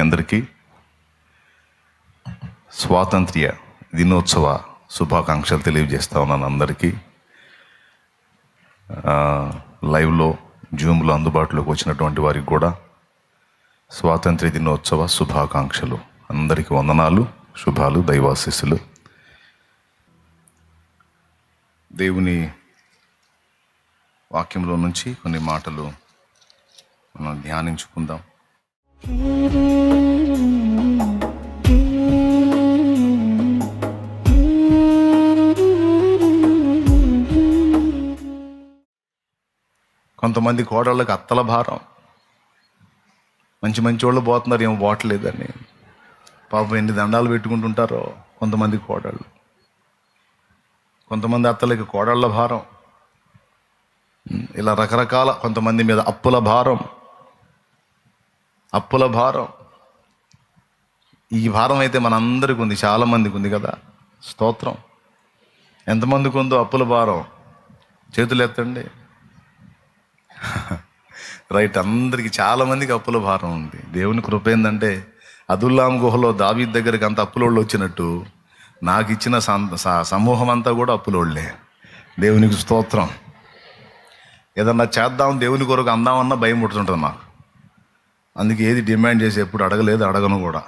అందరికీ స్వాతంత్ర్య దినోత్సవ శుభాకాంక్షలు తెలియజేస్తా ఉన్నాను. అందరికీ లైవ్లో జూమ్లో అందుబాటులోకి వచ్చినటువంటి వారికి కూడా స్వాతంత్ర్య దినోత్సవ శుభాకాంక్షలు. అందరికీ వందనాలు, శుభాలు, దైవాశీస్సులు. దేవుని వాక్యంలో నుంచి కొన్ని మాటలు మనం ధ్యానించుకుందాం. కొంతమంది కోడళ్ళకి అత్తల భారం. మంచి మంచి వాళ్ళు పోతున్నారు, ఏమో పోవట్లేదని పాపం ఎన్ని దండాలు పెట్టుకుంటుంటారో కొంతమంది కోడళ్ళు. కొంతమంది అత్తలకి కోడళ్ళ భారం. ఇలా రకరకాల, కొంతమంది మీద అప్పుల భారం. ఈ భారం అయితే మనందరికీ ఉంది, చాలామందికి ఉంది కదా. స్తోత్రం. ఎంతమందికి ఉందో అప్పుల భారం? చేతులు ఎత్తండి. రైట్, అందరికీ, చాలామందికి అప్పుల భారం ఉంది. దేవుని కృప ఏంటంటే అదుల్లాం గుహలో దావీద్ దగ్గరికి అంత అప్పులోళ్ళు వచ్చినట్టు నాకు ఇచ్చిన సమూహం అంతా కూడా అప్పులోళ్ళే. దేవునికి స్తోత్రం. ఏదన్నా చేద్దాం, దేవుని కొరకు అందామన్నా భయం పుడుతుంటుంది నాకు. అందుకే ఏది డిమాండ్ చేసి ఎప్పుడు అడగలేదు, అడగను కూడా.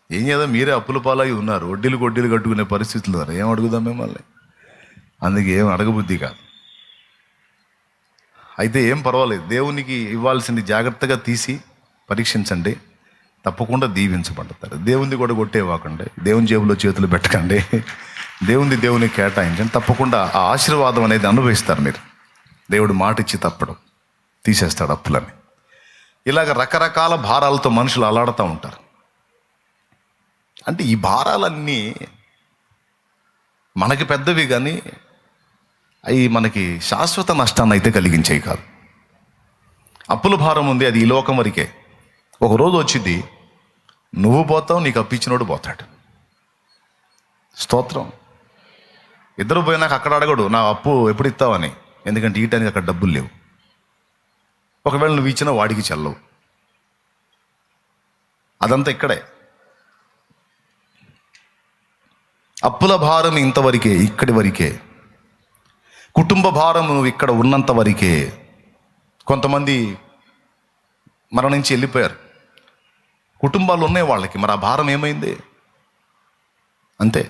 ఏం చేద్దాం, మీరే అప్పుల పాలై ఉన్నారు, వడ్డీలు కట్టుకునే పరిస్థితులు ఉన్నారు. ఏం అడుగుదాం మిమ్మల్ని? అందుకే ఏం అడగబుద్ధి కాదు. అయితే ఏం పర్వాలేదు, దేవునికి ఇవ్వాల్సింది జాగ్రత్తగా తీసి పరీక్షించండి, తప్పకుండా దీవించబడతారు. దేవుని కూడా కొట్టేవాకండి, దేవుని జేబులో చేతులు పెట్టకండి, దేవునికి కేటాయించండి. తప్పకుండా ఆ ఆశీర్వాదం అనేది అనుభవిస్తారు మీరు. దేవుడు మాట ఇచ్చి తప్పడం, తీసేస్తాడు అప్పులని. ఇలాగ రకరకాల భారాలతో మనుషులు అలాడుతూ ఉంటారు. అంటే ఈ భారాలన్నీ మనకి పెద్దవి, కానీ అవి మనకి శాశ్వత నష్టాన్ని అయితే కలిగించేవి కాదు. అప్పుల భారం ఉంది, అది ఈ లోకం వరకే. ఒకరోజు వచ్చింది, నువ్వు పోతావు, నీకు అప్పిచ్చినోడు పోతాడు. స్తోత్రం. ఇద్దరు పోయినాక అక్కడ అడగడు నా అప్పు ఎప్పుడు ఇస్తావని, ఎందుకంటే ఈటానికి అక్కడ డబ్బులు లేవు. ఒకవేళ నువ్వు ఇచ్చినా వాడికి చెల్లవు. అదంతా ఇక్కడే. అప్పుల భారం ఇంతవరకే, ఇక్కడి వరకే. కుటుంబ భారం నువ్వు ఇక్కడ ఉన్నంత వరకే. కొంతమంది మరణించి వెళ్ళిపోయారు, కుటుంబాలు ఉన్నాయి వాళ్ళకి, మరి ఆ భారం ఏమైంది? అంతే.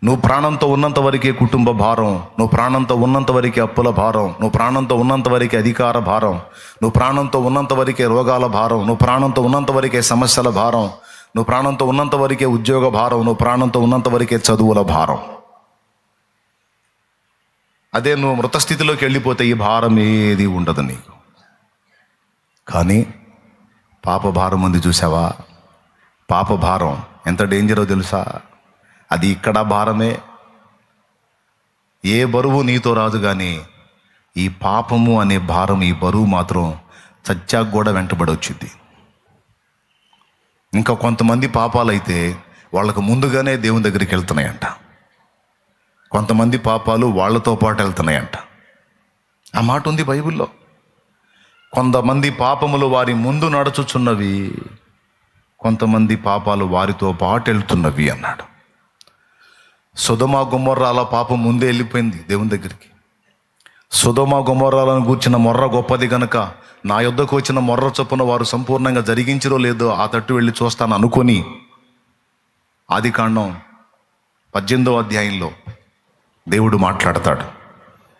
నువ్వు ప్రాణంతో ఉన్నంత వరకే కుటుంబ భారం, నువ్వు ప్రాణంతో ఉన్నంత వరకే అప్పుల భారం, నువ్వు ప్రాణంతో ఉన్నంత వరకే అధికార భారం, నువ్వు ప్రాణంతో ఉన్నంత వరకే రోగాల భారం, నువ్వు ప్రాణంతో ఉన్నంత వరకే సమస్యల భారం, నువ్వు ప్రాణంతో ఉన్నంత వరకే ఉద్యోగ భారం, నువ్వు ప్రాణంతో ఉన్నంత వరకే చదువుల భారం. అదే నువ్వు మృతస్థితిలోకి వెళ్ళిపోతే ఈ భారం ఏది ఉండదు నీకు. కానీ పాప భారం ఉంది, చూసావా? పాప భారం ఎంత డేంజరో తెలుసా? అది ఇక్కడ భారమే. ఏ బరువు నీతో రాదు, కానీ ఈ పాపము అనే భారం, ఈ బరువు మాత్రం చచ్చాక కూడా వెంటబడి వచ్చింది. ఇంకా కొంతమంది పాపాలైతే వాళ్ళకు ముందుగానే దేవుని దగ్గరికి వెళ్తున్నాయంట. కొంతమంది పాపాలు వాళ్ళతో పాటు వెళ్తున్నాయంట. ఆ మాట ఉంది బైబిల్లో. కొంతమంది పాపములు వారి ముందు నడుచుచున్నవి, కొంతమంది పాపాలు వారితో పాటు వెళ్తున్నవి అన్నాడు. సొదొమ గొమొర్రాల పాపం ముందే వెళ్ళిపోయింది దేవుని దగ్గరికి. సొదొమ గొమొర్రాలను గూర్చిన మొర్ర గొప్పది గనుక నా యొద్దకు వచ్చిన మొర్ర చొప్పున వారు సంపూర్ణంగా జరిగించరో లేదో ఆ తట్టు వెళ్ళి చూస్తాను అనుకొని, ఆదికాండం 18వ అధ్యాయంలో దేవుడు మాట్లాడతాడు.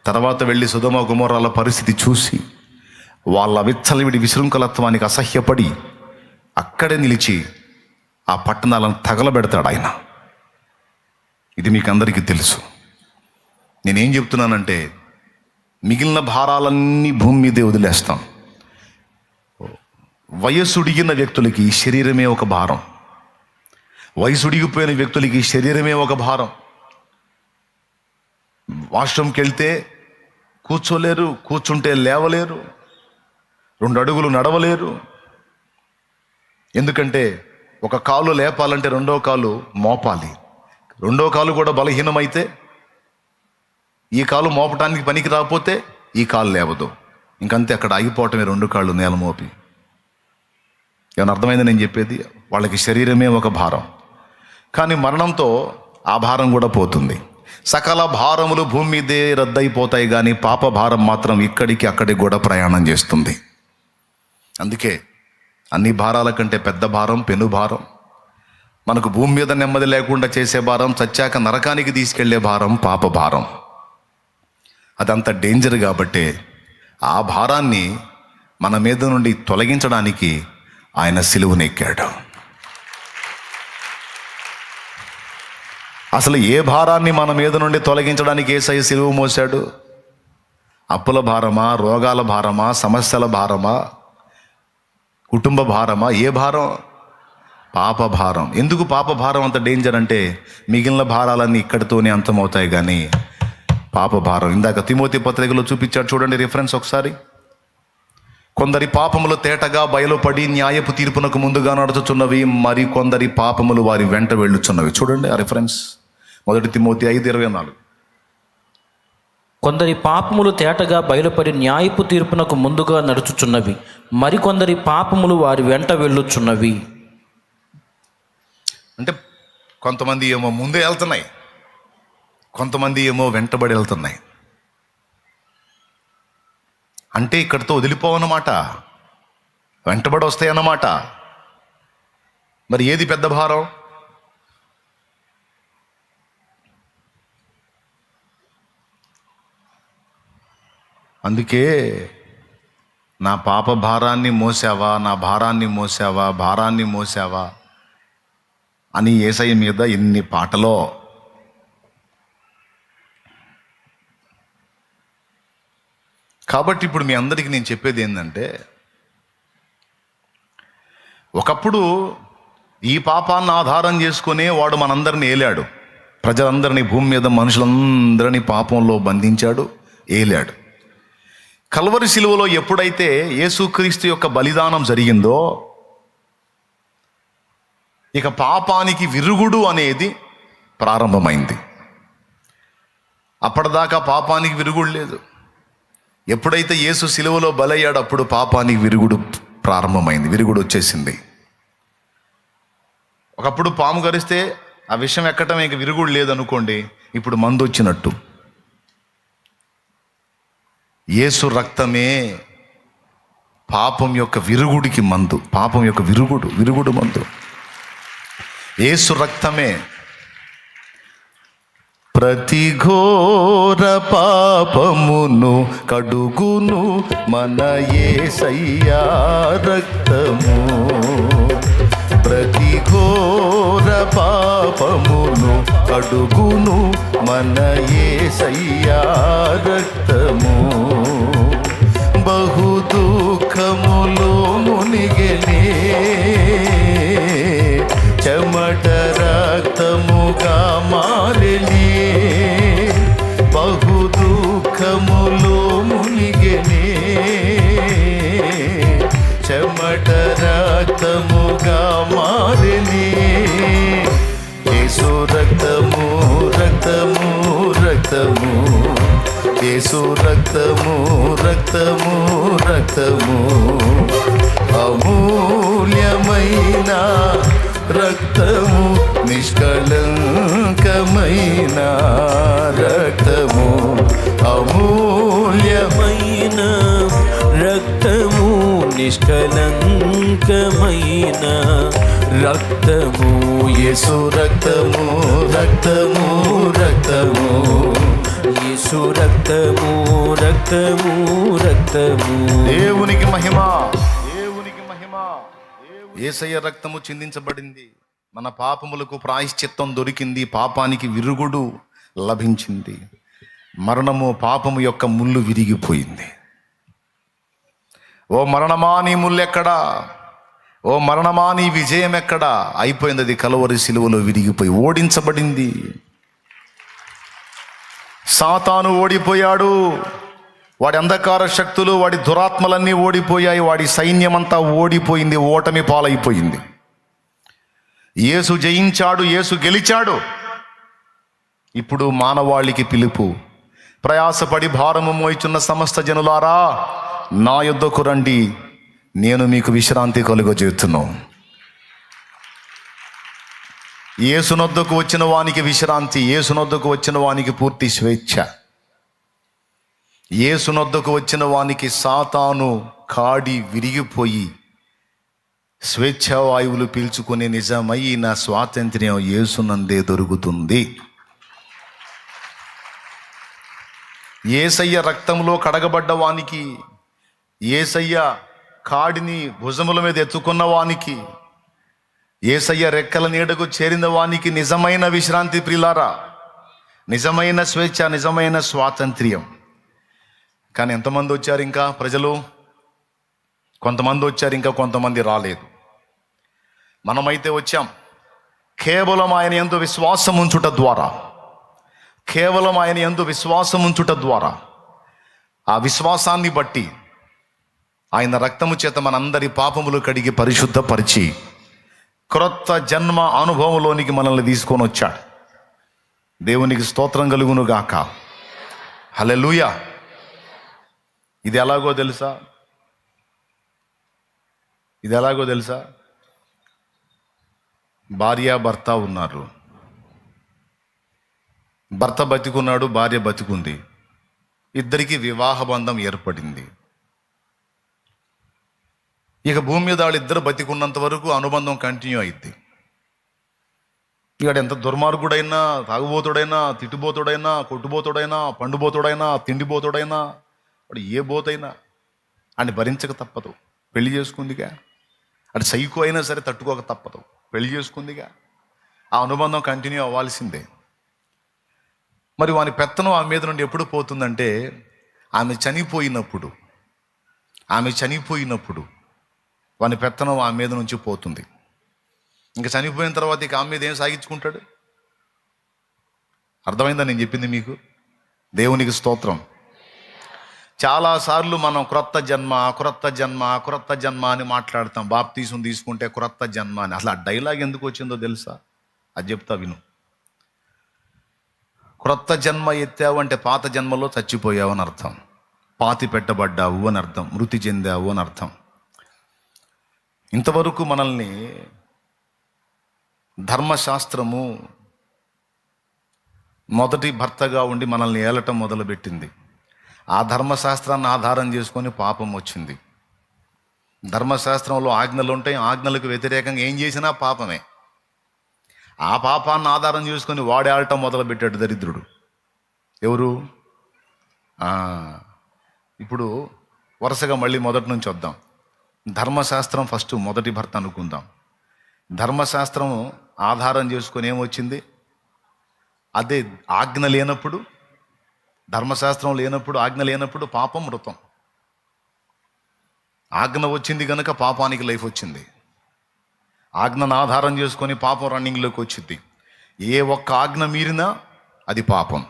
తర్వాత వెళ్ళి సొదొమ గొమొర్రాల పరిస్థితి చూసి వాళ్ళ విచ్చలవిడి విశృంఖలత్వానికి అసహ్యపడి అక్కడే నిలిచి ఆ పట్టణాలను తగలబెడతాడు ఆయన. ఇది మీకు అందరికీ తెలుసు. నేనేం చెప్తున్నానంటే, మిగిలిన భారాలన్నీ భూమి మీదే వదిలేస్తాం. వయసుడిగిన వ్యక్తులకి శరీరమే ఒక భారం, వయసుడిగిపోయిన వ్యక్తులకి శరీరమే ఒక భారం. వాష్రూమ్కి వెళ్తే కూర్చోలేరు, కూర్చుంటే లేవలేరు, 2 అడుగులు నడవలేరు. ఎందుకంటే ఒక కాలు లేపాలంటే రెండో కాలు మోపాలి. రెండో కాలు కూడా బలహీనమైతే, ఈ కాలు మోపటానికి పనికి రాకపోతే ఈ కాలు లేవదు. ఇంకంతే, అక్కడ ఆగిపోవటమే, 2 కాళ్ళు నేల మోపి. ఏమైనా అర్థమైంది నేను చెప్పేది? వాళ్ళకి శరీరమే ఒక భారం, కానీ మరణంతో ఆ భారం కూడా పోతుంది. సకల భారములు భూమి మీదే రద్దయిపోతాయి, కానీ పాప భారం మాత్రం ఇక్కడికి అక్కడికి కూడా ప్రయాణం చేస్తుంది. అందుకే అన్ని భారాల కంటే పెద్ద భారం పెను భారం, మనకు భూమి మీద నెమ్మది లేకుండా చేసే భారం, చచ్చాక నరకానికి తీసుకెళ్లే భారం పాప భారం. అదంత డేంజర్ కాబట్టే ఆ భారాన్ని మన మీద నుండి తొలగించడానికి ఆయన సిలువనెక్కాడు. అసలు ఏ భారాన్ని మన మీద నుండి తొలగించడానికి యేసయ్య సిలువ మోసాడు? అప్పుల భారమా, రోగాల భారమా, సమస్యల భారమా, కుటుంబ భారమా? ఏ భారం? పాప భారం. ఎందుకు పాప భారం అంత డేంజర్ అంటే, మిగిలిన భారాలన్నీ ఇక్కడితోనే అంతమవుతాయి, కానీ పాప భారం ఇందాక తిమోతి పత్రికలో చూపించాడు చూడండి, రిఫరెన్స్ ఒకసారి. కొందరి పాపములు తేటగా బయలుపడి న్యాయపు తీర్పునకు ముందుగా నడుచుచున్నవి, మరి కొందరి పాపములు వారి వెంట వెళ్ళుచున్నవి. చూడండి ఆ రిఫరెన్స్, 1 తిమోతి 5:24. కొందరి పాపములు తేటగా బయలుపడి న్యాయపు తీర్పునకు ముందుగా నడుచుచున్నవి, మరికొందరి పాపములు వారి వెంట వెళ్ళుచున్నవి. అంటే కొంతమంది ఏమో ముందే వెళ్తున్నాయి, కొంతమంది ఏమో వెంటబడి వెళ్తున్నాయి. అంటే ఇక్కడితో వదిలిపోవన్నమాట, వెంటబడి వస్తాయన్నమాట. మరి ఏది పెద్ద భారం? అందుకే నా పాప భారాన్ని మోసావా, నా భారాన్ని మోసావా, భారాన్ని మోసావా అని యేసయ్య మీద ఎన్ని పాటలో. కాబట్టి ఇప్పుడు మీ అందరికీ నేను చెప్పేది ఏంటంటే, ఒకప్పుడు ఈ పాపాన్ని ఆధారం చేసుకునే వాడు మనందరినీ ఏలాడు, ప్రజలందరినీ, భూమి మీద మనుషులందరినీ పాపంలో బంధించాడు, ఏలాడు. కల్వరి శిలువలో ఎప్పుడైతే యేసుక్రీస్తు యొక్క బలిదానం జరిగిందో, ఇక పాపానికి విరుగుడు అనేది ప్రారంభమైంది. అప్పటిదాకా పాపానికి విరుగుడు లేదు. ఎప్పుడైతే యేసు శిలువలో బలయ్యాడు, అప్పుడు పాపానికి విరుగుడు ప్రారంభమైంది, విరుగుడు వచ్చేసింది. ఒకప్పుడు పాము గరిస్తే ఆ విషయం ఎక్కటం ఇక విరుగుడు లేదనుకోండి, ఇప్పుడు మందు వచ్చినట్టు. యేసు రక్తమే పాపం యొక్క విరుగుడికి మందు, పాపం యొక్క విరుగుడు మందు యేసు రక్తమే. ప్రతి ఘోర పాపమును కడుగును మన యేసయ్యా రక్తము, ప్రతి ఘోర పాపమును కడుగును మన యేసయ్యా రక్తము. బహు దుఃఖములో మునిగెనే, చెమట రక్తముగా మారెనే, బహు దుఃఖములో మునిగెనే, చెమట రక్తముగా మారెనే. యేసు రక్తము రక్తము రక్తము, యేసు రక్తము రక్తము రక్తము, అమూల్యమైన రక్తము, నిష్కళంకమైన రక్తము, అమూల్యమైన రక్తము, నిష్కళంకమైన రక్తము. యేసు రక్తము రక్తము రక్తము, యేసు రక్తము రక్తము రక్తము. దేవునికి మహిమ, దేవునికి మహిమ. యేసయ్య రక్తము చిందించబడింది, మన పాపములకు ప్రాయశ్చిత్తం దొరికింది, పాపానికి విరుగుడు లభించింది, మరణము పాపము యొక్క ముళ్ళు విరిగిపోయింది. ఓ మరణమా నీ ముల్లెక్కడా, ఓ మరణమా నీ విజయం ఎక్కడా? అయిపోయింది, అది కలువరి శిలువలో విరిగిపోయి ఓడించబడింది. సాతాను ఓడిపోయాడు, వాడి అంధకార శక్తులు, వాడి దురాత్మలన్నీ ఓడిపోయాయి, వాడి సైన్యమంతా ఓడిపోయింది, ఓటమి పాలైపోయింది. యేసు జయించాడు, యేసు గెలిచాడు. ఇప్పుడు మానవాళికి పిలుపు, ప్రయాసపడి భారము మోయిచున్న సమస్త జనులారా నా యొద్దకు రండి, నేను మీకు విశ్రాంతి కలుగజేస్తున్నాను. యేసునొద్దకు వచ్చిన వానికి విశ్రాంతి, యేసునొద్దకు వచ్చిన వానికి పూర్తి స్వేచ్ఛ. యేసునొద్దకు వచ్చిన వానికి సాతాను కాడి విరిగిపోయి స్వేచ్ఛావాయువులు పీల్చుకునే నిజమైన స్వాతంత్ర్యం యేసునందే దొరుకుతుంది. యేసయ్య రక్తంలో కడగబడ్డ వానికి, యేసయ్య కాడిని భుజముల మీద ఎత్తుకున్న వానికి, యేసయ్య రెక్కల నీడకు చేరిన వానికి నిజమైన విశ్రాంతి ప్రియులారా, నిజమైన స్వేచ్ఛ, నిజమైన స్వాతంత్ర్యం. కానీ ఎంతమంది వచ్చారు ఇంకా ప్రజలు? కొంతమంది వచ్చారు, ఇంకా కొంతమంది రాలేదు. మనమైతే వచ్చాం. కేవలం ఆయన యందు విశ్వాసం ఉంచుట ద్వారా, కేవలం ఆయన యందు విశ్వాసం ఉంచుట ద్వారా, ఆ విశ్వాసాన్ని బట్టి ఆయన రక్తము చేత మనందరి పాపములు కడిగి పరిశుద్ధపరిచి క్రొత్త జన్మ అనుభవంలోనికి మనల్ని తీసుకొని వచ్చాడు. దేవునికి స్తోత్రం కలుగును గాక. హల్లెలూయా. ఇది ఎలాగో తెలుసా? ఇది ఎలాగో తెలుసా? భార్య భర్త ఉన్నారు. భర్త బతికున్నాడు, భార్య బతికుంది. ఇద్దరికి వివాహ బంధం ఏర్పడింది. ఇక భూమి మీద వాళ్ళిద్దరు బతికున్నంత వరకు అనుబంధం కంటిన్యూ అయింది. ఇక ఎంత దుర్మార్గుడైనా, తాగుబోతుడైనా, తిట్టుబోతుడైనా, కొట్టుబోతుడైనా, పండుబోతుడైనా, తిండిబోతుడైనా, వాడు ఏ బోతైనా అని భరించక తప్పదు. పెళ్లి చేసుకుందిగా. అటు సైకో అయినా సరే తట్టుకోక తప్పదు. పెళ్లి చేసుకుందిగా. ఆ అనుబంధం కంటిన్యూ అవ్వాల్సిందే. మరి వాని పెత్తనం ఆమె మీద నుండి ఎప్పుడు పోతుందంటే ఆమె చనిపోయినప్పుడు వాని పెత్తనం ఆమె మీద నుంచి పోతుంది. ఇంకా చనిపోయిన తర్వాత ఇక ఆమె మీద ఏం సాగించుకుంటాడు? అర్థమైందా నేను చెప్పింది మీకు? దేవునికి స్తోత్రం. చాలాసార్లు మనం క్రొత్త జన్మ అని మాట్లాడతాం. బాప్తీసం తీసుకుంటే క్రొత్త జన్మ అని. అసలు ఆ డైలాగ్ ఎందుకు వచ్చిందో తెలుసా? అది చెప్తా విను. క్రొత్త జన్మ ఎత్తావు అంటే పాత జన్మలో చచ్చిపోయావు అని అర్థం. పాతి పెట్టబడ్డావు అని అర్థం. మృతి చెందావు అని అర్థం. ఇంతవరకు మనల్ని ధర్మశాస్త్రము మొదటి భర్తగా ఉండి మనల్ని ఏలటం మొదలుపెట్టింది. ఆ ధర్మశాస్త్రాన్ని ఆధారం చేసుకొని పాపం వచ్చింది. ధర్మశాస్త్రంలో ఆజ్ఞలు ఉంటాయి. ఆజ్ఞలకు వ్యతిరేకంగా ఏం చేసినా పాపమే. ఆ పాపాన్ని ఆధారం చేసుకొని వాడేడటం మొదలుపెట్టాడు దరిద్రుడు. ఎవరు? ఇప్పుడు వరుసగా మళ్ళీ మొదటి నుంచి వద్దాం. ధర్మశాస్త్రం ఫస్ట్ మొదటి భర్త అనుకుందాం. ధర్మశాస్త్రం ఆధారం చేసుకొని ఏమొచ్చింది? అదే ఆజ్ఞ లేనప్పుడు, ధర్మశాస్త్రం లేనప్పుడు, ఆజ్ఞ లేనప్పుడు పాపం మృతం. ఆజ్ఞ వచ్చింది కనుక పాపానికి లైఫ్ వచ్చింది. ఆజ్ఞను ఆధారం చేసుకొని పాపం రన్నింగ్లోకి వచ్చింది. ఏ ఒక్క ఆజ్ఞ మీరినా అది పాపం.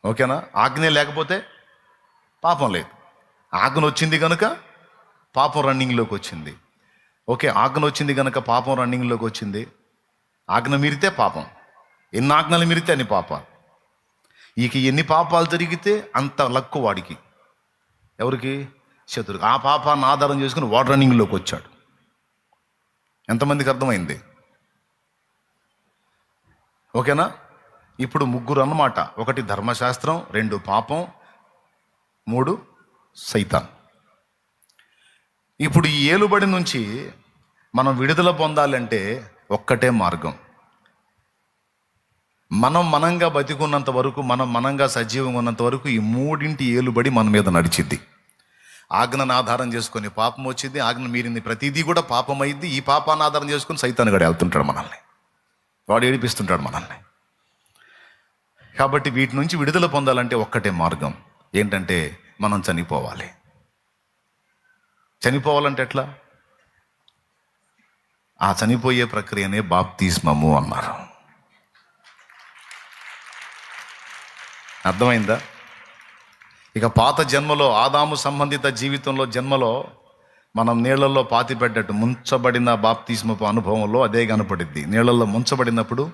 ఓకేనా? ఆజ్ఞ లేకపోతే పాపం లేదు. ఆజ్ఞ వచ్చింది కనుక పాపం రన్నింగ్లోకి వచ్చింది. ఓకే, ఆజ్ఞ వచ్చింది కనుక పాపం రన్నింగ్లోకి వచ్చింది. ఆజ్ఞ మీరితే పాపం. ఎన్ని ఆజ్ఞలు మీరితే అన్ని పాపాలు. ఇక ఎన్ని పాపాలు జరిగితే అంత లక్కు వాడికి. ఎవరికి? శత్రువుకి. ఆ పాపాన్ని ఆధారం చేసుకుని వాడు రన్నింగ్లోకి వచ్చాడు. ఎంతమందికి అర్థమైంది? ఓకేనా? ఇప్పుడు ముగ్గురు అన్నమాట. ఒకటి ధర్మశాస్త్రం, 2 పాపం, 3 సైతాన్. ఇప్పుడు ఈ ఏలుబడి నుంచి మనం విడుదల పొందాలంటే ఒక్కటే మార్గం. మనంగా బతికున్నంత వరకు, మనంగా సజీవంగా ఉన్నంత వరకు ఈ 3 ఏలుబడి మన మీద నడిచిద్ది. ఆజ్ఞను ఆధారం చేసుకొని పాపం వచ్చింది. ఆజ్ఞ మీరింది ప్రతిదీ కూడా పాపం అయింది. ఈ పాపాన్ని ఆధారం చేసుకొని సైతాను గడు వెళ్తుంటాడు మనల్ని. వాడు ఏడిపిస్తుంటాడు మనల్ని. కాబట్టి వీటి నుంచి విడుదల పొందాలంటే ఒక్కటే మార్గం. ఏంటంటే మనం చనిపోవాలి. చనిపోవాలంటే ఎట్లా? ఆ చనిపోయే ప్రక్రియనే బాప్తిస్మము అన్నారు. అర్థమైందా? ఇక పాత జన్మలో, ఆదాము సంబంధిత జీవితంలో జన్మలో మనం నీళ్లలో పాతిపెట్టట్టు ముంచబడిన బాప్తిస్మపు అనుభవంలో అదే కనపడింది. నీళ్లలో ముంచబడినప్పుడు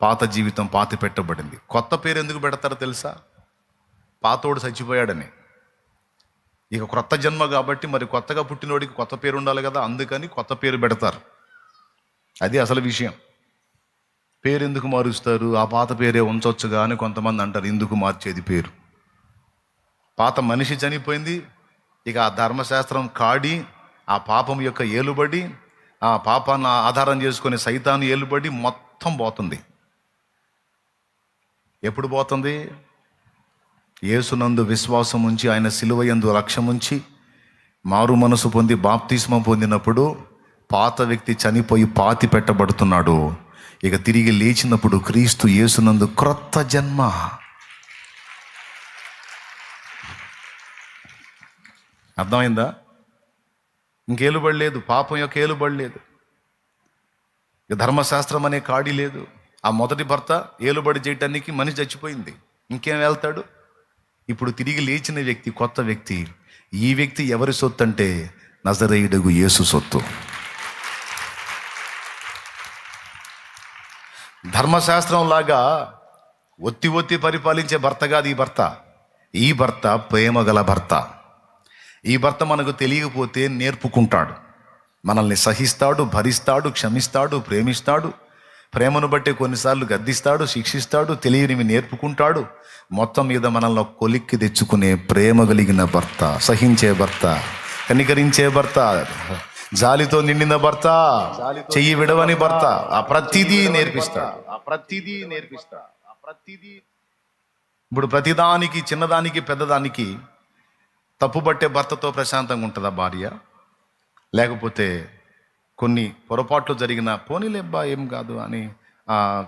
పాత జీవితం పాతి పెట్టబడింది. కొత్త పేరు ఎందుకు పెడతారో తెలుసా? పాతోడు చచ్చిపోయాడని. ఇక క్రొత్త జన్మ కాబట్టి మరి కొత్తగా పుట్టినోడికి కొత్త పేరు ఉండాలి కదా, అందుకని కొత్త పేరు పెడతారు. అది అసలు విషయం. పేరు ఎందుకు మారుస్తారు? ఆ పాత పేరే ఉంచవచ్చుగా అని కొంతమంది అంటారు. ఎందుకు మార్చేది పేరు? పాత మనిషి చనిపోయింది, ఇక ఆ ధర్మశాస్త్రం కాడి, ఆ పాపం యొక్క ఏలుబడి, ఆ పాపాన్ని ఆధారం చేసుకునే సైతాను ఏలుబడి మొత్తం పోతుంది. ఎప్పుడు పోతుంది? యేసునందు విశ్వాసం ఉంచి, ఆయన సిలువయందు లక్ష్యముంచి మారు మనసు పొంది బాప్తిస్మం పొందినప్పుడు పాత వ్యక్తి చనిపోయి పాతి పెట్టబడుతున్నాడు. ఇక తిరిగి లేచినప్పుడు క్రీస్తు యేసునందు క్రొత్త జన్మ. అర్థమైందా? ఇంకేలుబడి లేదు, పాపం యొక్క ఏలుబడి లేదు, ఇక ధర్మశాస్త్రం అనే కాడి లేదు. ఆ మొదటి భర్త ఏలుబడి చేయటానికి మనిషి చచ్చిపోయింది, ఇంకేం వెళ్తాడు? ఇప్పుడు తిరిగి లేచిన వ్యక్తి కొత్త వ్యక్తి. ఈ వ్యక్తి ఎవరి సొత్తు అంటే నజరేయుడగు యేసు సొత్తు. ధర్మశాస్త్రం లాగా ఒత్తి పరిపాలించే భర్త కాదు ఈ భర్త. ఈ భర్త ప్రేమ గల భర్త. ఈ భర్త మనకు తెలియకపోతే నేర్పుకుంటాడు, మనల్ని సహిస్తాడు, భరిస్తాడు, క్షమిస్తాడు, ప్రేమిస్తాడు. ప్రేమను బట్టి కొన్నిసార్లు గద్దిస్తాడు, శిక్షిస్తాడు, తెలియనివి నేర్పుకుంటాడు. మొత్తం మీద మనల్ని కొలిక్కి తెచ్చుకునే ప్రేమ కలిగిన భర్త, సహించే భర్త, కనికరించే భర్త, జాలితో నిండిన భర్త, చెయ్యి విడవని భర్త. ఆ ప్రతిదీ నేర్పిస్తాడు. ఇప్పుడు ప్రతిదానికి, చిన్నదానికి పెద్దదానికి తప్పుబట్టే భర్తతో ప్రశాంతంగా ఉంటుందా భార్య? లేకపోతే కొన్ని పొరపాట్లు జరిగిన పోనీలేబ్బా ఏం కాదు అని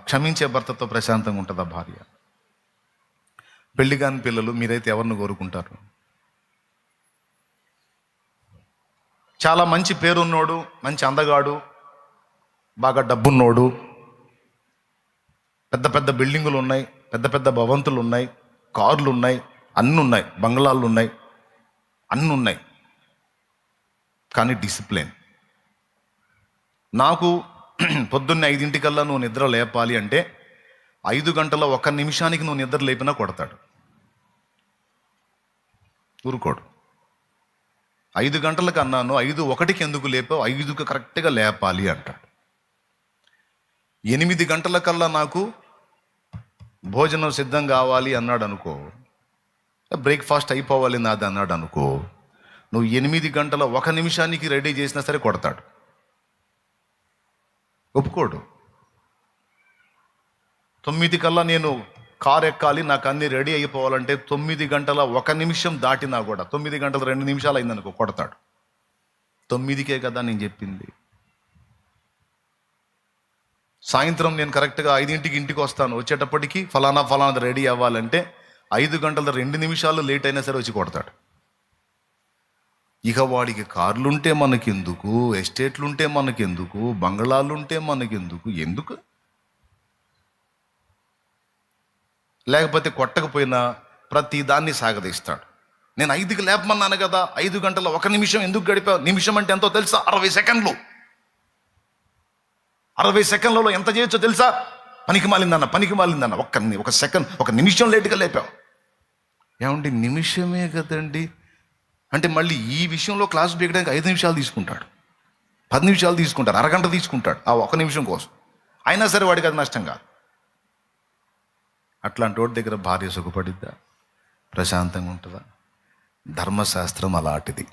క్షమించే భర్తతో ప్రశాంతంగా ఉంటుందా భార్య? పెళ్లి కాని పిల్లలు మీరైతే ఎవరిని కోరుకుంటారు? చాలా మంచి పేరున్నోడు, మంచి అందగాడు, బాగా డబ్బున్నోడు, పెద్ద పెద్ద బిల్డింగులు ఉన్నాయి, పెద్ద పెద్ద భవంతులు ఉన్నాయి, కార్లు ఉన్నాయి, అన్నీ ఉన్నాయి, బంగ్లాలు ఉన్నాయి, అన్నీ ఉన్నాయి. కానీ డిసిప్లిన్. నాకు పొద్దున్నే 5 నువ్వు నిద్ర లేపాలి అంటే 5 గంటల 1 నిమిషానికి నువ్వు నిద్ర లేపినా కొడతాడు, ఊరుకోడు. 5 గంటలకు అన్నాను, 5:01కి ఎందుకు లేపావు? 5కి కరెక్ట్గా లేపాలి అంటాడు. 8 గంటలకల్లా నాకు భోజనం సిద్ధం కావాలి అన్నాడు అనుకో, బ్రేక్ఫాస్ట్ అయిపోవాలి నాది అన్నాడు అనుకో, నువ్వు 8 గంటల 1 నిమిషానికి రెడీ చేసినా సరే కొడతాడు, ఒప్పుకోడు. 9 కల్లా నేను కారు ఎక్కాలి, నాకు అన్ని రెడీ అయిపోవాలంటే 9 గంటల 1 నిమిషం దాటినా కూడా 9 గంటల 2 నిమిషాలు అయిందనుకో కొడతాడు. 9కే కదా నేను చెప్పింది. సాయంత్రం నేను కరెక్ట్గా 5ంటికి ఇంటికి వస్తాను, వచ్చేటప్పటికి ఫలానా రెడీ అవ్వాలంటే 5 గంటల 2 నిమిషాలు లేట్ అయినా సరే వచ్చి కొడతాడు. ఇక వాడికి కార్లుంటే మనకెందుకు, ఎస్టేట్లుంటే మనకెందుకు, బంగ్లాలుంటే మనకెందుకు, ఎందుకు? లేకపోతే కొట్టకపోయినా ప్రతి దాన్ని సాగదీస్తాడు. నేను 5కి లేపమన్నాను కదా, 5 గంటల 1 నిమిషం ఎందుకు గడిపావు? నిమిషం అంటే ఎంతో తెలుసా? 60 సెకండ్లు. 60 సెకండ్లలో ఎంత చేయొచ్చో తెలుసా? పనికి మాలిందన్న ఒక సెకండ్, 1 నిమిషం లేటుగా లేపావు. ఏమండి, నిమిషమే కదండి అంటే మళ్ళీ ఈ విషయంలో క్లాస్ బీగడానికి 5 నిమిషాలు తీసుకుంటాడు, 10 నిమిషాలు తీసుకుంటారు, అరగంట తీసుకుంటాడు ఆ 1 నిమిషం కోసం. అయినా సరే వాడికి అది నష్టం కాదు. అట్లాంటి వాడి దగ్గర భార్య సుఖపడిద్దా? ప్రశాంతంగా ఉంటుందా? ధర్మశాస్త్రం అలాంటిది.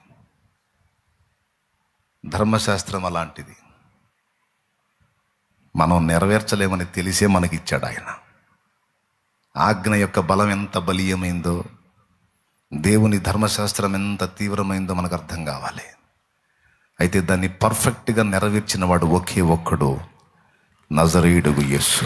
ధర్మశాస్త్రం అలాంటిది. మనం నెరవేర్చలేమని తెలిసే మనకి ఇచ్చాడు ఆయన. ఆజ్ఞ యొక్క బలం ఎంత బలీయమైందో, దేవుని ధర్మశాస్త్రం ఎంత తీవ్రమైందో మనకు అర్థం కావాలి. అయితే దాన్ని పర్ఫెక్ట్గా నెరవేర్చిన వాడు ఒకే ఒక్కడు, నజరేయుడగు యేసు.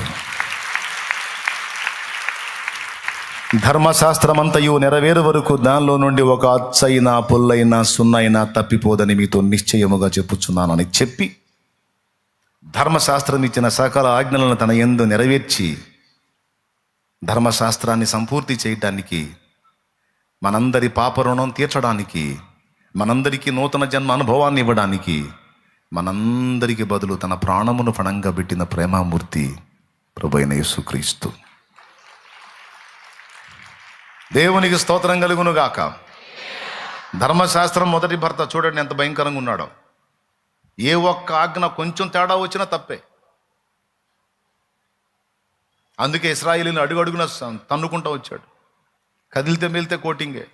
ధర్మశాస్త్రం అంతయు నెరవేరు వరకు దానిలో నుండి ఒక అచ్చైనా పుల్లైనా సున్నైనా తప్పిపోదని మీతో నిశ్చయముగా చెప్పుచున్నానని చెప్పి, ధర్మశాస్త్రం ఇచ్చిన సకల ఆజ్ఞలను తన యందు నెరవేర్చి ధర్మశాస్త్రాన్ని సంపూర్తి చేయటానికి, మనందరి పాపరుణం తీర్చడానికి, మనందరికీ నూతన జన్మ అనుభవాన్ని ఇవ్వడానికి, మనందరికి బదులు తన ప్రాణమును పణంగా పెట్టిన ప్రేమామూర్తి ప్రభువైన యేసుక్రీస్తు. దేవునికి స్తోత్రం కలుగును గాక. ధర్మశాస్త్రం మొదటి భర్త చూడండి ఎంత భయంకరంగా ఉన్నాడో. ఏ ఒక్క ఆజ్ఞ కొంచెం తేడా వచ్చినా తప్పే. అందుకే ఇశ్రాయేలీని అడుగున తన్నుకుంటూ వచ్చాడు. కదిలితే మిలితే కోటింగే.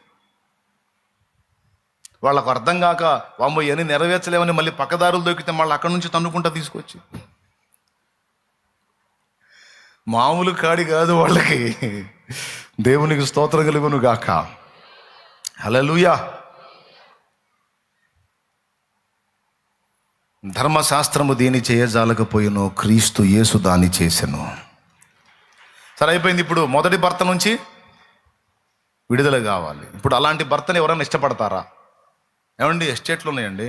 వాళ్ళకు అర్థం కాక వామ్మో ఇవన్నీ నెరవేర్చలేమని మళ్ళీ పక్కదారులు దొరికితే మళ్ళీ అక్కడి నుంచి తన్నుకుంటా తీసుకొచ్చి, మామూలు కాడి కాదు వాళ్ళకి. దేవునికి స్తోత్రం కలుగును గాక. హల్లెలూయా. ధర్మశాస్త్రము దేని చేయజాలకపోయినో క్రీస్తు యేసు దాన్ని చేసెను. సరే, అయిపోయింది. ఇప్పుడు మొదటి భర్త నుంచి విడుదల కావాలి. ఇప్పుడు అలాంటి భర్తని ఎవరైనా ఇష్టపడతారా? ఏమండి, ఎస్టేట్లు ఉన్నాయండి,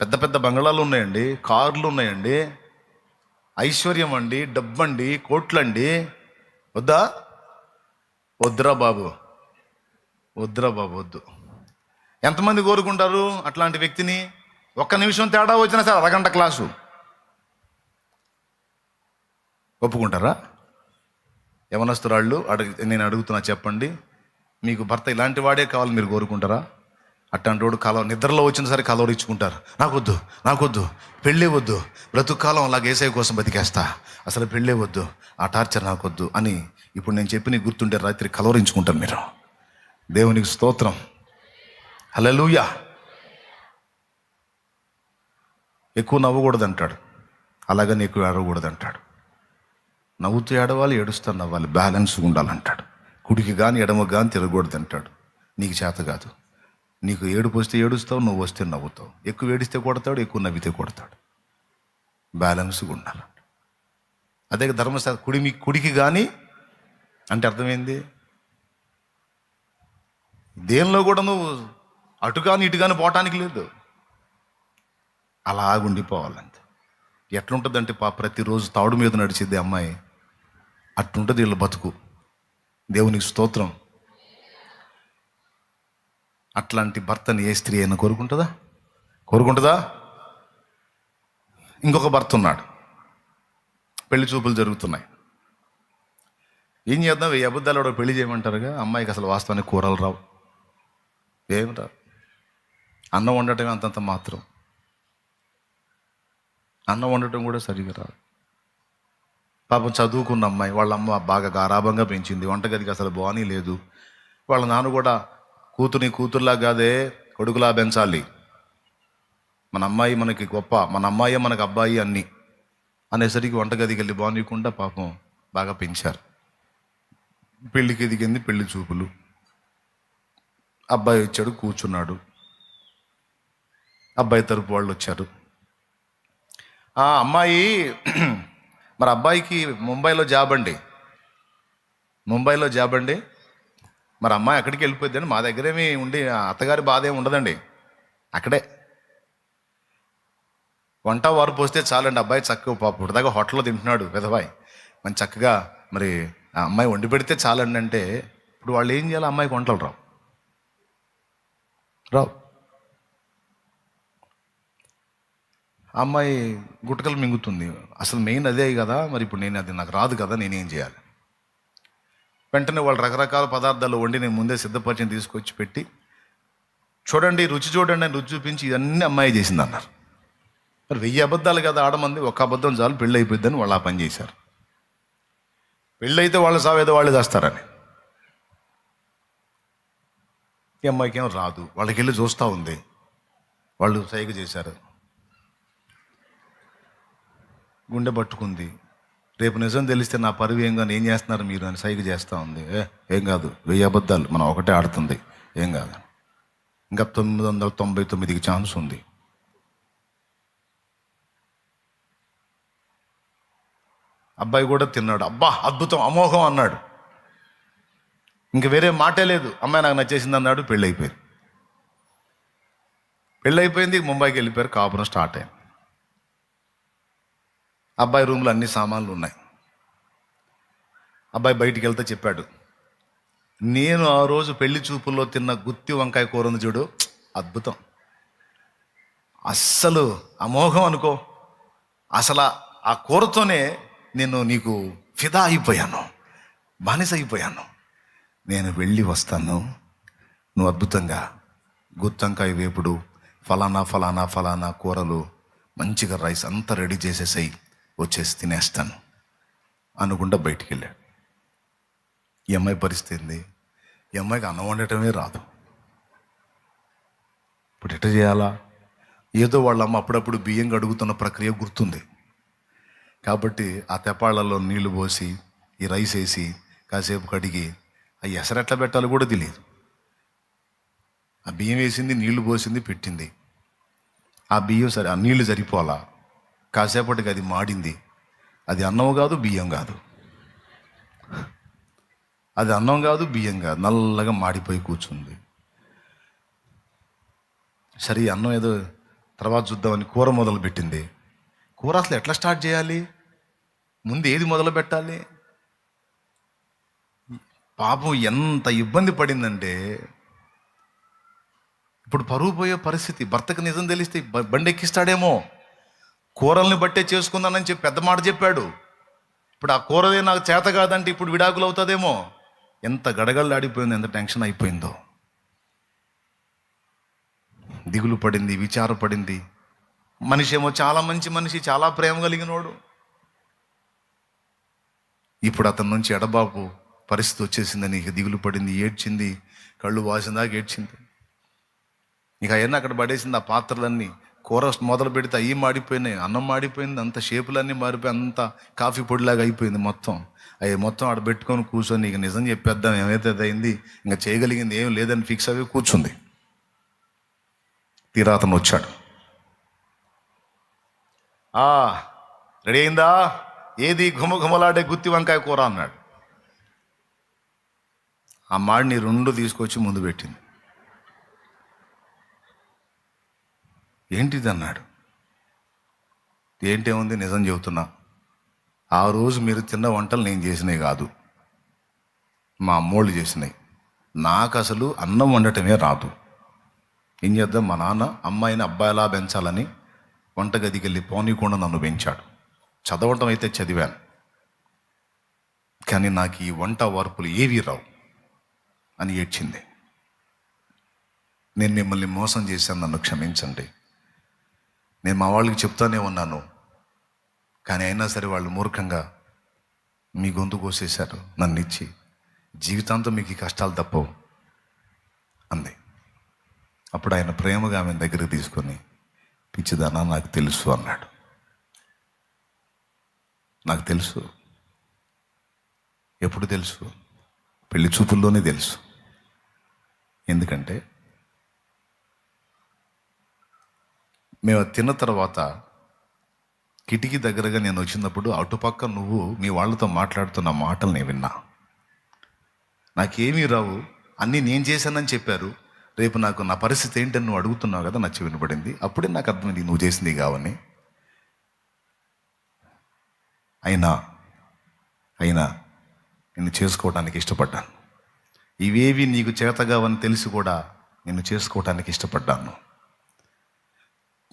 పెద్ద పెద్ద బంగళాలు ఉన్నాయండి, కార్లు ఉన్నాయండి, ఐశ్వర్యం అండి, డబ్బండి, కోట్లండి. వద్దా? వద్దురా బాబు, వద్దురా బాబు, వద్దు. ఎంతమంది కోరుకుంటారు అట్లాంటి వ్యక్తిని? ఒక్క నిమిషం తేడా వచ్చినా సరే అరగంట క్లాసు. ఒప్పుకుంటారా? యవనస్తురాళ్ళు నేను అడుగుతున్నా, చెప్పండి, మీకు భర్త ఇలాంటి వాడే కావాలి మీరు కోరుకుంటారా? అట్లాంటి వాడు నిద్రలో వచ్చిన సరే కలవరించుకుంటారు. నాకొద్దు, నాకొద్దు, పెళ్ళే వద్దు, బ్రతుకాలం అలాగ యేసయ్య కోసం బతికేస్తా, అసలు పెళ్ళే వద్దు, ఆ టార్చర్ నాకొద్దు అని ఇప్పుడు నేను చెప్పి నీకు గుర్తుండే రాత్రి కలవరించుకుంటారు మీరు. దేవునికి స్తోత్రం. హల్లెలూయా. ఎక్కువ నవ్వకూడదు అంటాడు, అలాగని ఎక్కువ ఏడవకూడదు అంటాడు. నవ్వుతూ ఏడవాలి, ఏడుస్తూ నవ్వాలి, బ్యాలెన్స్గా ఉండాలంటాడు. కుడికి కానీ ఎడమకు కానీ తిరగకూడదు అంటాడు. నీకు చేత కాదు. నీకు ఏడుపు వస్తే ఏడుస్తావు, నువ్వు వస్తే నవ్వుతావు. ఎక్కువ ఏడిస్తే కొడతాడు, ఎక్కువ నవ్వితే కొడతాడు. బ్యాలెన్స్గా ఉండాలి. అదే ధర్మశాస్త్రం. కుడికి కానీ అంటే అర్థమైంది, దేనిలో కూడా నువ్వు అటు కానీ ఇటు కానీ పోవటానికి లేదు, అలాగుండిపోవాలంతే. ఎట్లుంటుందంటే ప్రతిరోజు తాడు మీద నడిచేది అమ్మాయి, అట్లుంటుంది వీళ్ళ బతుకు. దేవునికి స్తోత్రం. అట్లాంటి భర్తని ఏ స్త్రీ అయినా కోరుకుంటుందా? కోరుకుంటుందా? ఇంకొక భర్త ఉన్నాడు, పెళ్లి చూపులు జరుగుతున్నాయి. ఏం చేద్దాం, ఈ అబద్ధాలు పెళ్లి చేయమంటారుగా. అమ్మాయికి అసలు వాస్తవానికి కూరలు రావు, ఏమి రావు. అన్నం వండటమే అంతంత మాత్రం. అన్నం వండటం కూడా సరిగా రాదు. పాపం చదువుకున్న అమ్మాయి, వాళ్ళ అమ్మ బాగా గారాభంగా పెంచింది, వంటగదికి అసలు బానీ లేదు. వాళ్ళ నాన్న కూడా కూతుర్ని కూతుర్లా కాదే కొడుకులా పెంచాలి, మన అమ్మాయి మనకి గొప్ప, మన అమ్మాయి మనకు అబ్బాయి అన్నీ అనేసరికి వంటగదికి వెళ్ళి బానీయకుండా పాపం బాగా పెంచారు. పెళ్ళికి ఎదిగింది, పెళ్లి చూపులు. అబ్బాయి వచ్చాడు, కూర్చున్నాడు. అబ్బాయి తరపు వాళ్ళు వచ్చారు. ఆ అమ్మాయి మరి అబ్బాయికి ముంబైలో జాబ్ అండి, ముంబైలో జాబ్ అండి. మరి అమ్మాయి అక్కడికి వెళ్ళిపోద్దండి, మా దగ్గరేమి ఉండి అత్తగారి బాధ ఏమి ఉండదండి. అక్కడే వంట వారు పోస్తే చాలండి. అబ్బాయి చక్కగా పాప దాకా హోటల్లో తింటున్నాడు పెదబాయి, మంచి చక్కగా. మరి ఆ అమ్మాయి వండి పెడితే చాలండి అంటే ఇప్పుడు వాళ్ళు ఏం చేయాలి? అమ్మాయికి వంటలు రావు. అమ్మాయి గుట్టకలు మింగుతుంది. అసలు మెయిన్ అదే కదా. మరి ఇప్పుడు అది నాకు రాదు కదా, నేనేం చేయాలి? వెంటనే వాళ్ళు రకరకాల పదార్థాలు వండి నేను ముందే సిద్ధపరిచి తీసుకొచ్చి పెట్టి, చూడండి రుచి చూడండి అని రుచి చూపించి ఇవన్నీ అమ్మాయి చేసింది అన్నారు. మరి 1000 అబద్ధాలు కదా ఆడమంది, ఒక్క అబద్ధం చాలు పెళ్ళి అయిపోద్దని వాళ్ళు ఆ పని చేశారు. పెళ్ళి అయితే వాళ్ళు సావేదో వాళ్ళు చేస్తారని. ఈ అమ్మాయికి ఏం రాదు, వాళ్ళకి వెళ్ళి చూస్తూ ఉంది. వాళ్ళు సైగ చేశారు, గుండె పట్టుకుంది. రేపు నిజం తెలిస్తే నా పరువు ఏం కానీ ఏం చేస్తున్నారు మీరు అని సైగ చేస్తూ ఉంది. ఏం కాదు, 1000 అబద్ధాలు, మనం ఒకటే ఆడుతుంది, ఏం కాదు. ఇంకా 999కి ఛాన్స్ ఉంది. అబ్బాయి కూడా తిన్నాడు. అబ్బా అద్భుతం, అమోఘం అన్నాడు. ఇంక వేరే మాటే లేదు. అమ్మాయి నాకు నచ్చేసింది అన్నాడు. పెళ్ళైపోయింది. ముంబైకి వెళ్ళిపోయారు. కాపురం స్టార్ట్ అయింది. అబ్బాయి రూమ్లో అన్ని సామాన్లు ఉన్నాయి. అబ్బాయి బయటికి వెళ్తే చెప్పాడు, నేను ఆ రోజు పెళ్లి చూపుల్లో తిన్న గుత్తి వంకాయ కూర ఉంది చూడు, అద్భుతం, అస్సలు అమోఘం అనుకో. అసలు ఆ కూరతోనే నేను నీకు ఫిదా అయిపోయాను, బానిస అయిపోయాను. నేను వెళ్ళి వస్తాను, నువ్వు అద్భుతంగా గుత్తంకాయ వేపుడు, ఫలానా ఫలానా ఫలానా కూరలు, మంచిగా రైస్ అంతా రెడీ చేసేసాయి, వచ్చేసి తినేస్తాను అనుకుంటా బయటికి వెళ్ళాడు. ఈ అమ్మాయి పరిస్థితి ఏంది? ఈ అమ్మాయికి అన్నం వండటమే రాదు. ఇప్పుడు ఎట్ట చేయాలా? ఏదో వాళ్ళ అమ్మ అప్పుడప్పుడు బియ్యం కడుగుతున్న ప్రక్రియ గుర్తుంది కాబట్టి ఆ తెప్పాళ్లలో నీళ్లు పోసి ఈ రైస్ వేసి కాసేపు కడిగి ఆ ఎసరు ఎట్లా పెట్టాలో కూడా తెలియదు. ఆ బియ్యం వేసింది, నీళ్లు పోసింది, పెట్టింది. ఆ బియ్యం ఆ నీళ్లు సరిపోలా, కాసేపటికి అది మాడింది. అది అన్నం కాదు, బియ్యం కాదు. అది అన్నం కాదు, బియ్యం కాదు, నల్లగా మాడిపోయి కూర్చుంది. సరే అన్నం ఏదో తర్వాత చూద్దామని కూర మొదలు పెట్టింది. కూర అసలు ఎట్లా స్టార్ట్ చేయాలి? ముందు ఏది మొదలు పెట్టాలి? పాపం ఎంత ఇబ్బంది పడిందంటే ఇప్పుడు పరువు పోయే పరిస్థితి. భర్తకు నిజం తెలిస్తే బండి ఎక్కిస్తాడేమో. కూరల్ని బట్టే చేసుకుందానని చెప్పి పెద్ద మాట చెప్పాడు. ఇప్పుడు ఆ కూరదే నాకు చేత కాదంటే ఇప్పుడు విడాకులు అవుతుందేమో. ఎంత గడగడలాడిపోయిందో, ఎంత టెన్షన్ అయిపోయిందో. దిగులు పడింది, విచారపడింది. మనిషి ఏమో చాలా మంచి మనిషి, చాలా ప్రేమ కలిగినోడు. ఇప్పుడు అతని నుంచి ఎడబాపు పరిస్థితి వచ్చేసిందని ఇక దిగులు పడింది, ఏడ్చింది, కళ్ళు వాసిందాక ఏడ్చింది. ఇక అవన్నీ అక్కడ పడేసింది. ఆ పాత్రలన్నీ కూర మొదలు పెడితే అవి మాడిపోయినాయి, అన్నం మాడిపోయింది, అంత షేపులన్నీ మారిపోయి అంత కాఫీ పొడిలాగా అయిపోయింది మొత్తం. అవి మొత్తం ఆడ పెట్టుకొని కూర్చొని ఇక నిజం చెప్పేద్దాం, ఏమైతే అయింది, ఇంకా చేయగలిగింది ఏం లేదని ఫిక్స్ అవి కూర్చుంది. తీరా అతను వచ్చాడు. రెడీ అయిందా? ఏది ఘుమఘుమలాడే గుత్తి వంకాయ కూర అన్నాడు. ఆ మాడిని 2 తీసుకొచ్చి ముందు పెట్టింది. ఏంటిది అన్నాడు. ఏంటేముంది, నిజం చెబుతున్నా, ఆ రోజు మీరు తిన్న వంటలు నేను చేసినవి కాదు, మా అమ్మోళ్ళు చేసినాయి. నాకు అసలు అన్నం వండటమే రాదు. ఏం చేద్దాం, మా నాన్న అమ్మాయిని అబ్బాయిలా పెంచాలని వంటగదికి వెళ్ళి పోనీకుండా నన్ను పెంచాడు. చదవటం అయితే చదివాను, కానీ నాకు ఈ వంట వార్పులు ఏవీ రావు అని ఏడ్చింది. నేను మిమ్మల్ని మోసం చేశాను, నన్ను క్షమించండి. నేను మా వాళ్ళకి చెప్తానే ఉన్నాను, కానీ అయినా సరే వాళ్ళు మూర్ఖంగా మీ గొంతు కోసేశారు నన్ను ఇచ్చి. జీవితాంతం మీకు ఈ కష్టాలు తప్పవు అంది. అప్పుడు ఆయన ప్రేమగా ఆమె దగ్గరికి తీసుకొని, పిచ్చిదానా నాకు తెలుసు అన్నాడు. నాకు తెలుసు. ఎప్పుడు తెలుసు? పెళ్లి చూపుల్లోనే తెలుసు. ఎందుకంటే మేము తిన్న తర్వాత కిటికీ దగ్గరగా నేను వచ్చినప్పుడు అటుపక్క నువ్వు మీ వాళ్ళతో మాట్లాడుతున్న మాటలు నేను విన్నా. నాకేమీ రావు, అన్నీ నేను చేశానని చెప్పారు. రేపు నాకు నా పరిస్థితి ఏంటని నువ్వు అడుగుతున్నావు కదా, నచ్చి వినపడింది. అప్పుడే నాకు అర్థమైంది నువ్వు చేసింది కావని. అయినా నిన్ను చేసుకోవడానికి ఇష్టపడ్డాను. ఇవేవి నీకు చేతగావని తెలిసి కూడా నిన్ను చేసుకోవడానికి ఇష్టపడ్డాను.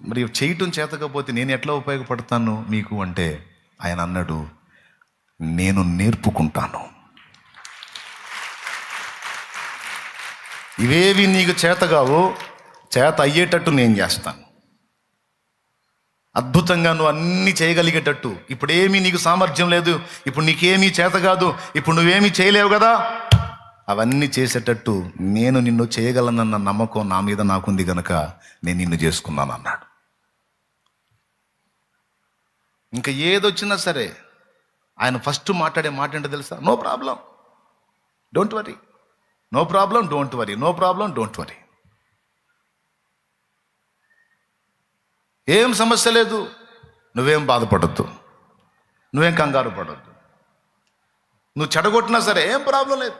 మరి చేయటం చేతకపోతే నేను ఎట్లా ఉపయోగపడతాను మీకు అంటే ఆయన అన్నాడు, నేను నేర్పుకుంటాను. ఇవేవి నీకు చేతగావో చేత అయ్యేటట్టు నేను చేస్తాను. అద్భుతంగా నువ్వు అన్నీ చేయగలిగేటట్టు. ఇప్పుడేమీ నీకు సామర్థ్యం లేదు, ఇప్పుడు నీకేమీ చేత కాదు, ఇప్పుడు నువ్వేమీ చేయలేవు కదా, అవన్నీ చేసేటట్టు నేను నిన్ను చేయగలనన్న నమ్మకం నా మీద నాకుంది కనుక నేను నిన్ను చేసుకున్నాను అన్నాడు. ఇంకా ఏదొచ్చినా సరే ఆయన ఫస్ట్ మాట్లాడే మాట ఏంటో తెలుసా? No problem, don't worry. No problem, don't worry. No problem, don't worry. ఏం సమస్య లేదు, నువ్వేం బాధపడద్దు, నువ్వేం కంగారు పడద్దు. నువ్వు చెడగొట్టినా సరే ఏం ప్రాబ్లం లేదు.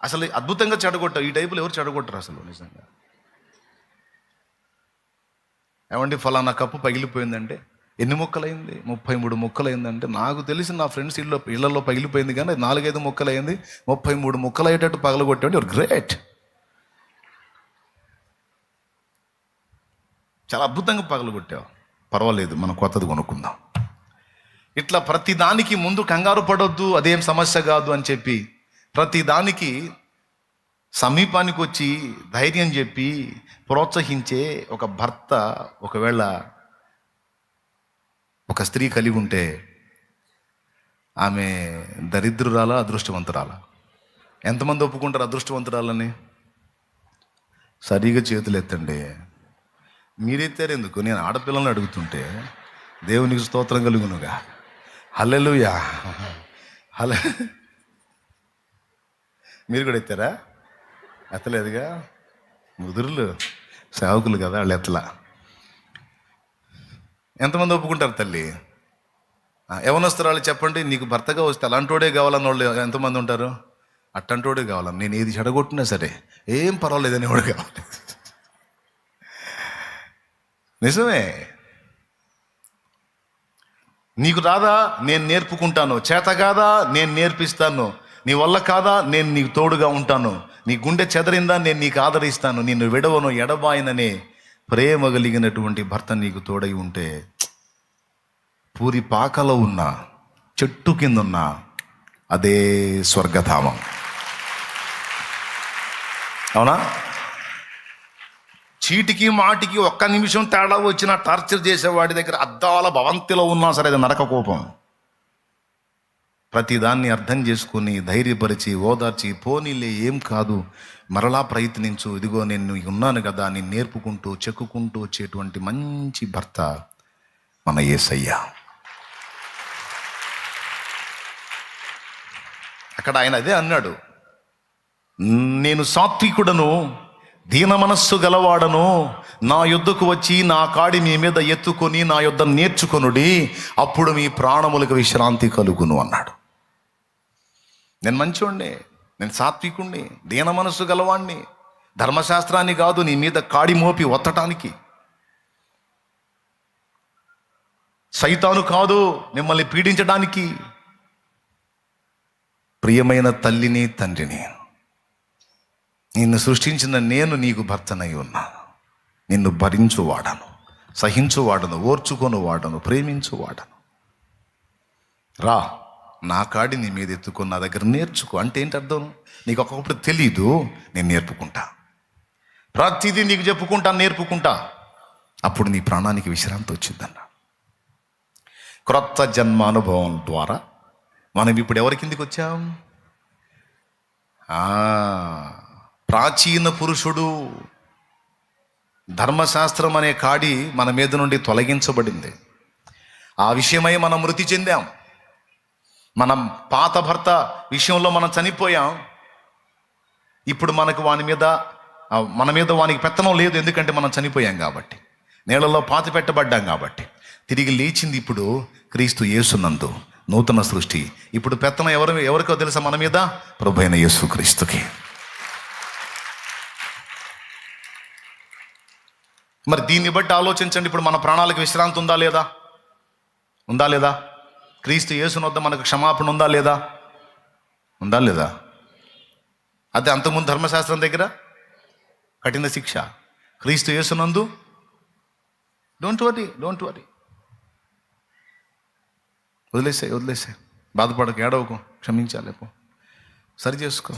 అసలు అద్భుతంగా చెడగొట్టావు. ఈ టైపులో ఎవరు చెడగొట్టరు అసలు నిజంగా. ఏమండి ఫలానా కప్పు పగిలిపోయిందంటే ఎన్ని ముక్కలైంది? 33 ముక్కలైందంటే నాకు తెలిసి నా ఫ్రెండ్స్ ఇళ్లలో పగిలిపోయింది, కానీ 4-5 ముక్కలైంది. 33 ముక్కలు అయ్యేటట్టు పగలగొట్టాడు. Your great. చాలా అద్భుతంగా పగలగొట్టావు. పర్వాలేదు, మనం కొత్తది కొనుక్కుందాం. ఇట్లా ప్రతి దానికి ముందు కంగారు పడొద్దు, అదేం సమస్య కాదు అని చెప్పి ప్రతి దానికి సమీపానికి వచ్చి ధైర్యం చెప్పి ప్రోత్సహించే ఒక భర్త ఒకవేళ ఒక స్త్రీ కలిగి ఉంటే ఆమె దరిద్రురాలా అదృష్టవంతురాలా? ఎంతమంది ఒప్పుకుంటారు అదృష్టవంతురాలని? సరిగా చేతులు ఎత్తండి. మీరెత్తారు ఎందుకు? నేను ఆడపిల్లల్ని అడుగుతుంటే దేవునికి స్తోత్రం కలుగునుగా. హల్లెలూయా. హల్లే మీరు కూడా ఎత్తారా? ఎత్తలేదుగా. ముదురులు సేవకులు కదా వాళ్ళు ఎత్తలా. ఎంతమంది ఒప్పుకుంటారు తల్లి? యవనస్తురాలు చెప్పండి, నీకు భర్తగా వస్తే అలాంటోడే కావాలన్న వాళ్ళు ఎంతమంది ఉంటారు? అట్టంటోడే కావాలని, నేను ఏది చెడగొట్టినా సరే ఏం పర్వాలేదని వాడు కావాలి. నిజమే. నీకు రాదా? నేను నేర్పుకుంటాను. చేత కాదా? నేను నేర్పిస్తాను. నీ వల్ల కాదా? నేను నీకు తోడుగా ఉంటాను. నీ గుండె చెదరిందా? నేను నీకు ఆదరిస్తాను. నిన్ను విడవను ఎడబాయననే ప్రేమ కలిగినటువంటి భర్త నీకు తోడై ఉంటే, పూరి పాకలో ఉన్న చెట్టు కింద ఉన్న అదే స్వర్గధామం. అవునా? చీటికి మాటికి ఒక్క నిమిషం తేడా వచ్చిన టార్చర్ చేసేవాడి దగ్గర అద్దాల భవంతిలో ఉన్నా సరే అది నరక కోపం. ప్రతిదాన్ని అర్థం చేసుకుని ధైర్యపరిచి ఓదార్చి, పోనీలే ఏం కాదు, మరలా ప్రయత్నించు, ఇదిగో నేను ఉన్నాను కదా అని నేర్పుకుంటూ చెక్కుకుంటూ వచ్చేటువంటి మంచి భర్త మన యేసయ్య. అక్కడ ఆయన అదే అన్నాడు, నేను సాత్వికుడను, దీన మనస్సు గలవాడను, నా యుద్ధకు వచ్చి నా కాడి మీ మీద ఎత్తుకొని నా యుద్ధ నేర్చుకొనుడి, అప్పుడు మీ ప్రాణములకు విశ్రాంతి కలుగును అన్నాడు. నేను మంచోడిని, నేను సాత్వికుణ్ణి, దీన మనస్సు గలవాణ్ణి. ధర్మశాస్త్రాన్ని కాదు నీ మీద కాడి మోపి ఒత్తటానికి, సైతాను కాదు మిమ్మల్ని పీడించడానికి. ప్రియమైన తల్లిని తండ్రిని, నిన్ను సృష్టించిన నేను నీకు భర్తనై ఉన్నాను. నిన్ను భరించువాడను, సహించువాడను, ఓర్చుకొనువాడను, ప్రేమించువాడను. రా, నా కాడి నీ మీద ఎత్తుకొని నా దగ్గర నేర్చుకో. అంటే ఏంటి అర్థం? నీకు ఒక్కొక్కప్పుడు తెలీదు, నేను నేర్పుకుంటా. ప్రతిదీ నీకు చెప్పుకుంటా, నేర్పుకుంటా. అప్పుడు నీ ప్రాణానికి విశ్రాంతి వచ్చిందన్న. క్రొత్త జన్మ అనుభవం ద్వారా మనం ఇప్పుడు ఎవరి కిందికి వచ్చాం? ప్రాచీన పురుషుడు, ధర్మశాస్త్రం అనే కాడి మన మీద నుండి తొలగించబడింది. ఆ విషయమై మనం మృతి చెందాం. మనం పాత భర్త విషయంలో మనం చనిపోయాం. ఇప్పుడు మనకు మన మీద వానికి పెత్తనం లేదు, ఎందుకంటే మనం చనిపోయాం కాబట్టి, నేలలో పాతి పెట్టబడ్డాం కాబట్టి. తిరిగి లేచింది ఇప్పుడు క్రీస్తు యేసునందు నూతన సృష్టి. ఇప్పుడు పెత్తనం ఎవరికో తెలుసా? మన మీద, ప్రభువైన యేసు క్రీస్తుకి. మరి దీన్ని బట్టి ఆలోచించండి, ఇప్పుడు మన ప్రాణాలకు విశ్రాంతి ఉందా లేదా? ఉందా లేదా? క్రీస్తు యేసునొద్ద మనకు క్షమాపణ ఉందా లేదా? ఉందా లేదా? అదే అంతకుముందు ధర్మశాస్త్రం దగ్గర కఠిన శిక్ష. క్రీస్తు యేసునందు డోంట్ వరీ. వదిలేసే, బాధపడకు, ఏడవకు, క్షమించాలేపో, సరి చేసుకో.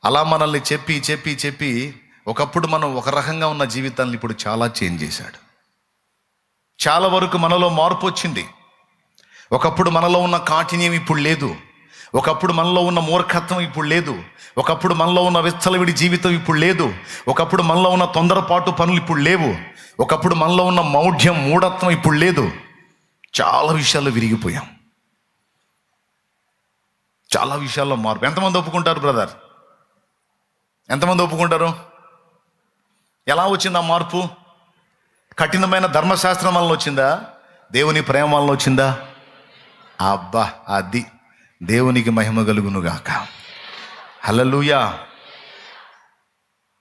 అలా మనల్ని చెప్పి ఒకప్పుడు మనం ఒక రకంగా ఉన్న జీవితాన్ని ఇప్పుడు చాలా చేంజ్ చేశాడు. చాలా వరకు మనలో మార్పు వచ్చింది. ఒకప్పుడు మనలో ఉన్న కాఠిన్యం ఇప్పుడు లేదు. ఒకప్పుడు మనలో ఉన్న మూర్ఖత్వం ఇప్పుడు లేదు. ఒకప్పుడు మనలో ఉన్న విచ్చలవిడి జీవితం ఇప్పుడు లేదు. ఒకప్పుడు మనలో ఉన్న తొందరపాటు పనులు ఇప్పుడు లేవు. ఒకప్పుడు మనలో ఉన్న మౌఢ్యం, మూఢత్వం ఇప్పుడు లేదు. చాలా విషయాల్లో విరిగిపోయాం. చాలా విషయాల్లో మార్పు. ఎంతమంది ఒప్పుకుంటారు బ్రదర్? ఎంతమంది ఒప్పుకుంటారు? ఎలా వచ్చింది ఆ మార్పు? కఠినమైన ధర్మశాస్త్రం వలన వచ్చిందా? దేవుని ప్రేమ వలన వచ్చిందా? అబ్బా, అది దేవునికి మహిమ కలుగునుగాక. హల్లెలూయా.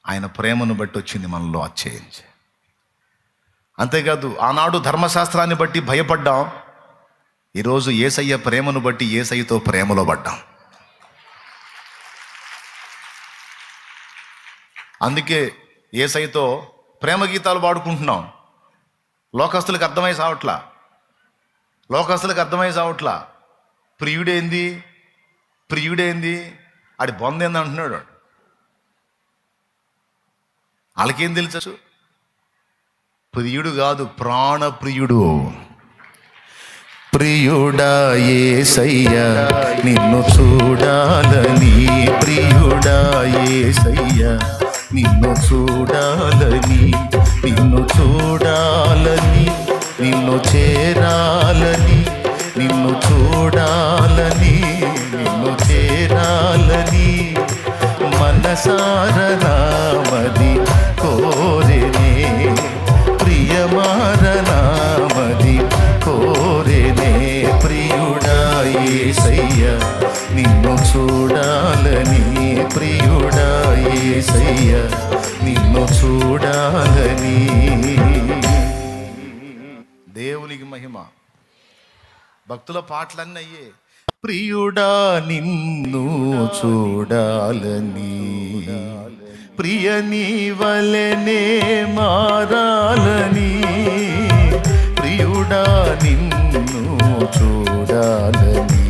ఆయన ప్రేమను బట్టి వచ్చింది మనలో ఆ చేంజ్. అంతేకాదు, ఆనాడు ధర్మశాస్త్రాన్ని బట్టి భయపడ్డాం. ఈరోజు యేసయ్య ప్రేమను బట్టి యేసయ్యతో ప్రేమలో పడ్డాం. అందుకే యేసయ్యతో ప్రేమ గీతాలు పాడుకుంటున్నాం. లోకస్తులకు అర్థమై సావట్లా. ప్రియుడేంది ఆడి బొందేంది అంటున్నాడు. వాళ్ళకేం తెలుసు? ప్రియుడు కాదు, ప్రాణప్రియుడు. ప్రియుడా యేసయ్యా నిన్ను చూడాలని, ప్రియుడా యేసయ్యా నిన్ను చూడాలని, నిన్ను చూడాలని, నిన్ను చేరాలని, నిన్ను చూడాలని, నిన్ను చేరాలని మనసారనామది కోరెనే, ప్రియమారనామది కోరెనే. ప్రియుడా యేసయ్యా నిన్ను చూడాలని, ప్రియుడా యేసయ్యా నిన్ను చూడాలని. దేవునికి మహిమ. భక్తుల పాటలన్నీ అయ్యే. ప్రియుడా నిన్ను చూడాలని, ప్రియ నీ వలెనే మారాలని, ప్రియుడా నిన్ను చూడాలని,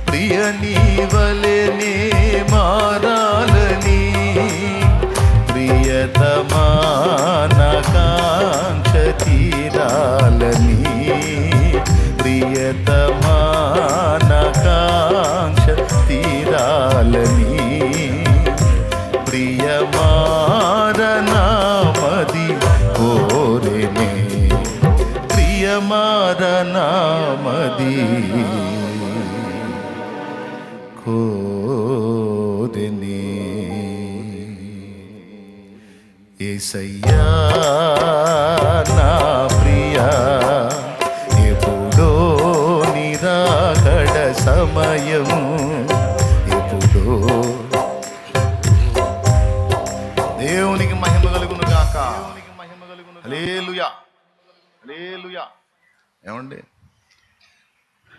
ప్రియ నీ వలెనే మారాలని, ప్రియతమా నా కాంక్ష తీరాలని, ప్రియతమా నా కాంక్ష తీరాలని, ప్రియమారనామది కోరెనే, ప్రియమారనామది కోరెనే. యేసయ్యా నా ప్రియా ఎప్పుడో నిరాకడ సమయం, ఎప్పుడో. దేవునికి మహిమ కలుగును గాక. హల్లెలూయా, హల్లెలూయా. ఏమండి,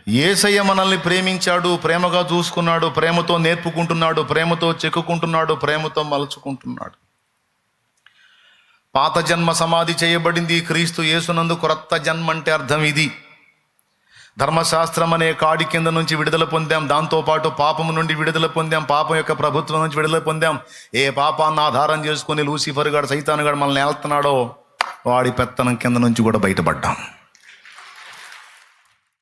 యేసయ్య మనల్ని ప్రేమించాడు, ప్రేమగా చూసుకున్నాడు, ప్రేమతో నేర్పుకుంటున్నాడు, ప్రేమతో చెక్కుకుంటున్నాడు, ప్రేమతో మలుచుకుంటున్నాడు. పాత జన్మ సమాధి చేయబడింది, క్రీస్తు యేసునందు క్రొత్త జన్మ అంటే అర్థం ఇది. ధర్మశాస్త్రం అనే కాడి కింద నుంచి విడుదల పొందాం, దాంతోపాటు పాపము నుండి విడుదల పొందాం, పాపం యొక్క ప్రభుత్వం నుంచి విడుదల పొందాం. ఏ పాపాన్ని ఆధారం చేసుకొని లూసిఫర్ గాడు, సైతాను గాడు మనల్ని ఏళ్తున్నాడో వాడి పెత్తనం కింద నుంచి కూడా బయటపడ్డాం.